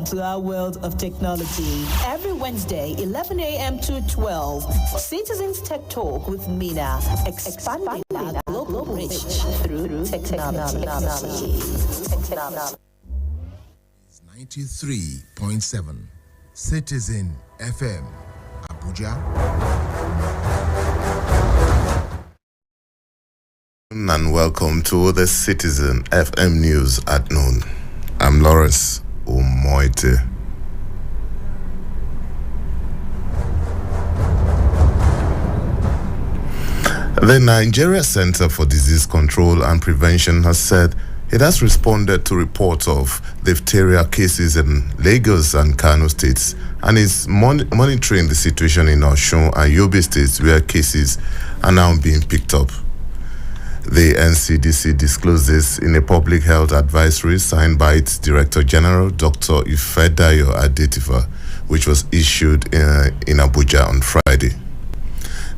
to our world of technology. Every Wednesday, 11 a.m. to 12, Citizens Tech Talk with Mina, expanding our global reach through technology. 93.7 Citizen FM, Abuja. And welcome to the Citizen FM News at noon. I'm Lawrence Umoite. The Nigeria Center for Disease Control and Prevention has said it has responded to reports of diphtheria cases in Lagos and Kano states and is monitoring the situation in Osun and Yobe states where cases are now being picked up. The NCDC disclosed this in a public health advisory signed by its Director General, Dr. Ifedayo Adetifa, which was issued in Abuja on Friday.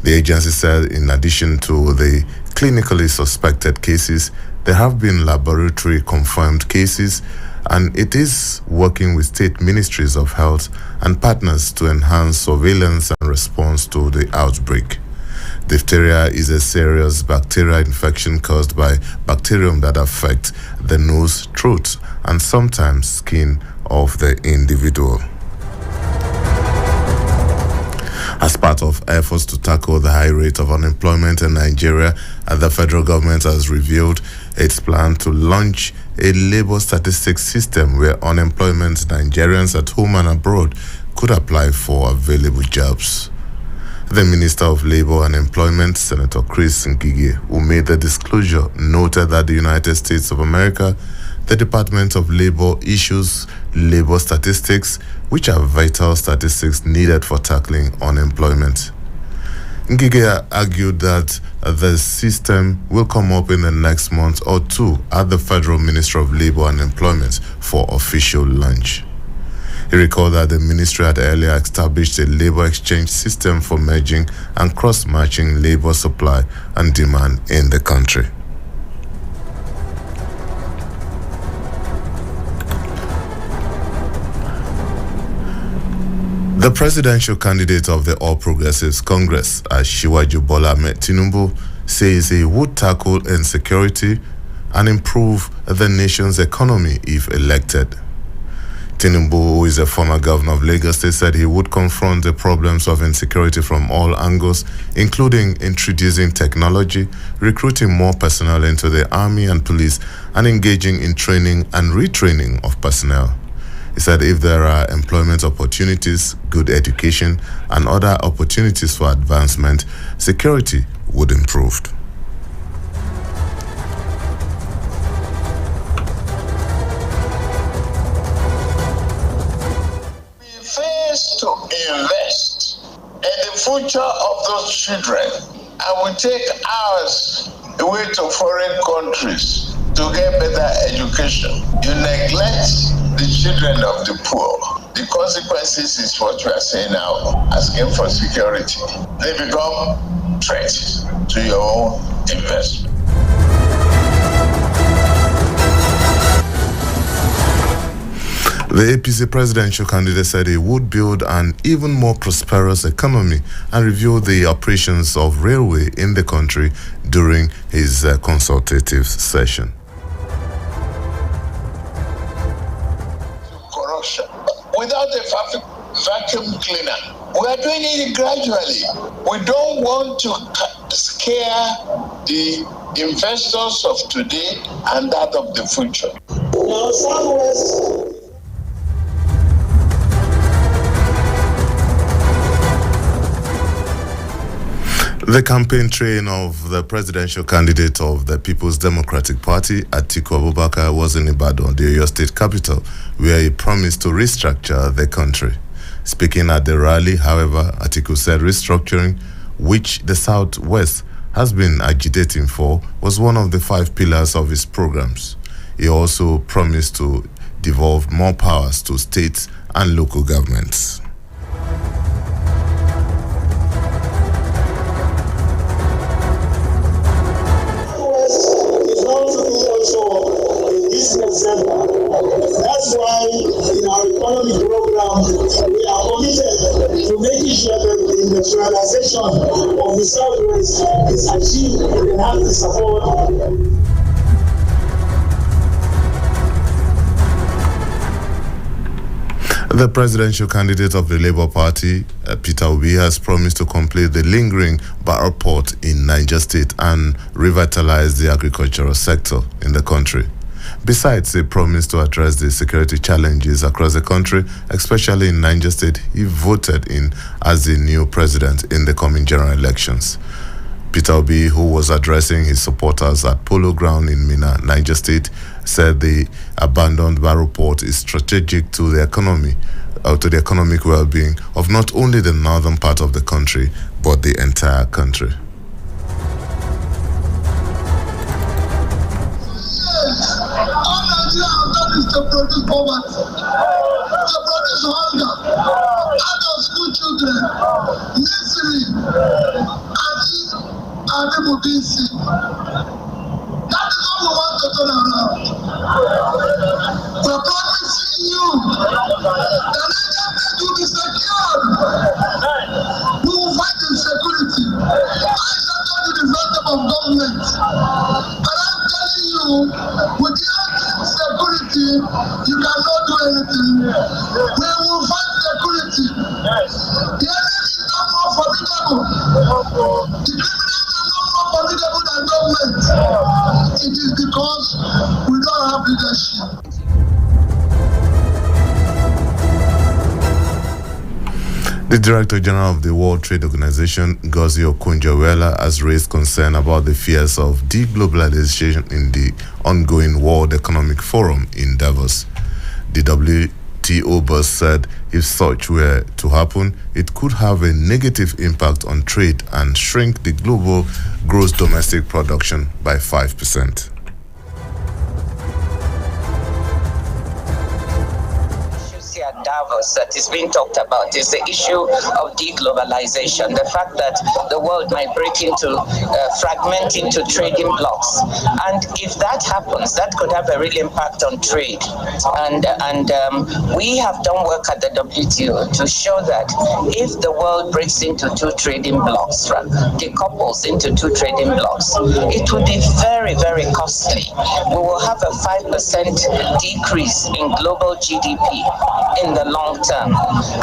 The agency said in addition to the clinically suspected cases, there have been laboratory confirmed cases, and it is working with state ministries of health and partners to enhance surveillance and response to the outbreak. Diphtheria is a serious bacterial infection caused by bacterium that affect the nose, throat, and sometimes skin of the individual. As part of efforts to tackle the high rate of unemployment in Nigeria, the federal government has revealed its plan to launch a labor statistics system where unemployment Nigerians at home and abroad could apply for available jobs. The Minister of Labor and Employment, Senator Chris Ngige, who made the disclosure, noted that the United States of America, the Department of Labor issues labor statistics, which are vital statistics needed for tackling unemployment. Ngige argued that the system will come up in the next month or two at the Federal Ministry of Labor and Employment for official launch. He recalled that the ministry had earlier established a labor exchange system for merging and cross-matching labor supply and demand in the country. The presidential candidate of the All Progressives Congress, Asiwaju Bola Ahmed Tinubu, says he would tackle insecurity and improve the nation's economy if elected. Tinubu, who is a former governor of Lagos State, said he would confront the problems of insecurity from all angles, including introducing technology, recruiting more personnel into the army and police, and engaging in training and retraining of personnel. He said if there are employment opportunities, good education, and other opportunities for advancement, security would improve. We face to invest in the future of those children, and we take ours away to foreign countries to get better education. You neglect the children of the poor. The consequences is what we are saying now, asking for security. They become threats to your own investment. The APC presidential candidate said he would build an even more prosperous economy and review the operations of railway in the country during his consultative session. Corruption. Without a vacuum cleaner, we are doing it gradually. We don't want to scare the investors of today and that of the future. The campaign train of the presidential candidate of the People's Democratic Party, Atiku Abubakar, was in Ibadan, the Oyo State capital, where he promised to restructure the country. Speaking at the rally, however, Atiku said restructuring, which the Southwest has been agitating for, was one of the 5 pillars of his programs. He also promised to devolve more powers to states and local governments. That's why in our economic program, we are committed to making sure that the industrialization of the Southwest is achieved and have the support. The presidential candidate of the Labour Party, Peter Obi, has promised to complete the lingering Barrow port in Niger State and revitalize the agricultural sector in the country. Besides a promise to address the security challenges across the country, especially in Niger State, he voted in as the new president in the coming general elections. Peter Obi, who was addressing his supporters at Polo Ground in Minna, Niger State, said the abandoned Barrow port is strategic to the economy, to the economic well-being of not only the northern part of the country, but the entire country. All Nigeria has done is to produce poverty, to produce hunger, adult school children, misery, and people being sick. That is all we want to turn around. We're promising you that Nigeria State will be secured. We will fight insecurity. I shall tell you the freedom of government. And I'm telling you, without security, you cannot do anything. We will fight security. The enemy is not more formidable. The criminals are not more formidable than government. It is because we don't have leadership. The Director General of the World Trade Organization, Ngozi Okonjo-Iweala, has raised concern about the fears of deglobalization in the ongoing World Economic Forum in Davos. The WTO boss said if such were to happen, it could have a negative impact on trade and shrink the global gross domestic production by 5%. Davos that is being talked about is the issue of deglobalization, the fact that the world might break into, fragment into trading blocks. And if that happens, that could have a real impact on trade. And we have done work at the WTO to show that if the world breaks into two trading blocks, decouples into two trading blocks, it would be very, very costly. We will have a 5% decrease in global GDP in the long term.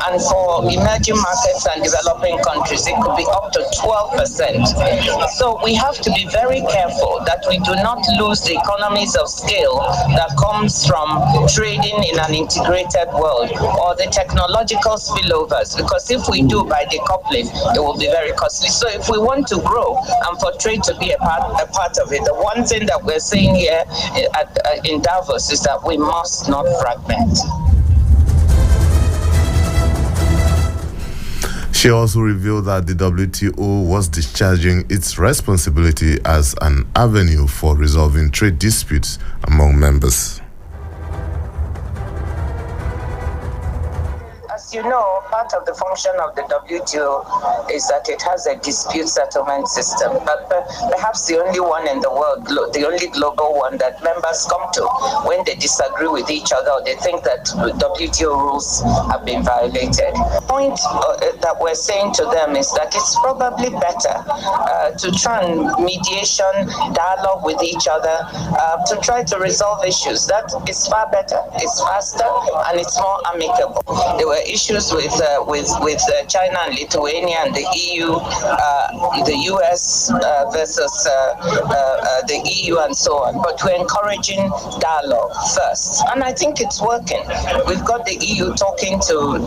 And for emerging markets and developing countries, it could be up to 12%. So we have to be very careful that we do not lose the economies of scale that comes from trading in an integrated world or the technological spillovers, because if we do by decoupling, it will be very costly. So if we want to grow and for trade to be a part of it, the one thing that we're saying here in Davos is that we must not fragment. She also revealed that the WTO was discharging its responsibility as an avenue for resolving trade disputes among members. As you know, part of the function of the WTO is that it has a dispute settlement system, but perhaps the only one in the world, the only global one that members come to when they disagree with each other or they think that WTO rules have been violated. The point that we're saying to them is that it's probably better to try and mediation, dialogue with each other, to try to resolve issues. That is far better, it's faster, and it's more amicable. There were issues with China and Lithuania and the EU, the US versus the EU and so on. But we're encouraging dialogue first. And I think it's working. We've got the EU talking to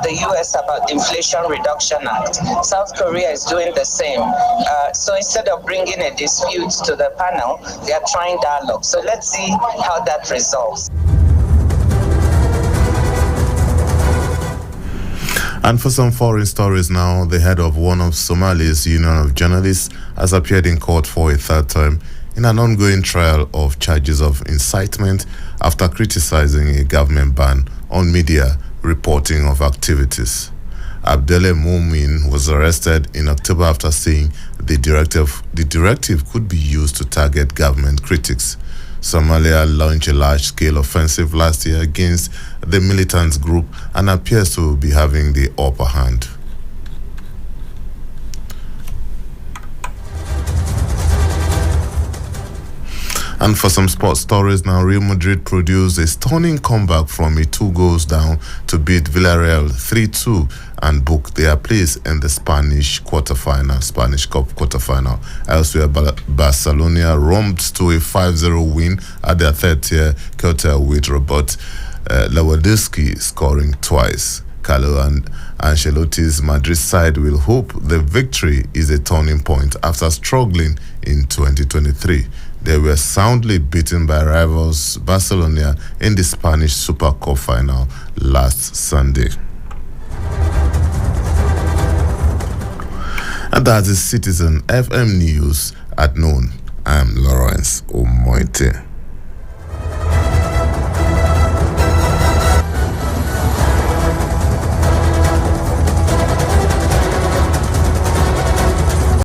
the US about the Inflation Reduction Act. South Korea is doing the same. So instead of bringing a dispute to the panel, they are trying dialogue. So let's see how that resolves. And for some foreign stories now, the head of one of Somalia's Union of Journalists has appeared in court for a third time in an ongoing trial of charges of incitement after criticizing a government ban on media reporting of activities. Abdele Mumin was arrested in October after saying the directive could be used to target government critics. Somalia launched a large-scale offensive last year against the militant group and appears to be having the upper hand. And for some sports stories now, Real Madrid produced a stunning comeback from a 2 goals down to beat Villarreal 3-2 and book their place in the Spanish Cup quarterfinal. Elsewhere, Barcelona romped to a 5-0 win at their third-tier quarter with Robert Lewandowski scoring twice. Carlo Ancelotti's Madrid side will hope the victory is a turning point after struggling in 2023. They were soundly beaten by rivals Barcelona in the Spanish Super Cup final last Sunday. And that is Citizen FM News at noon. I'm Lawrence Omoite.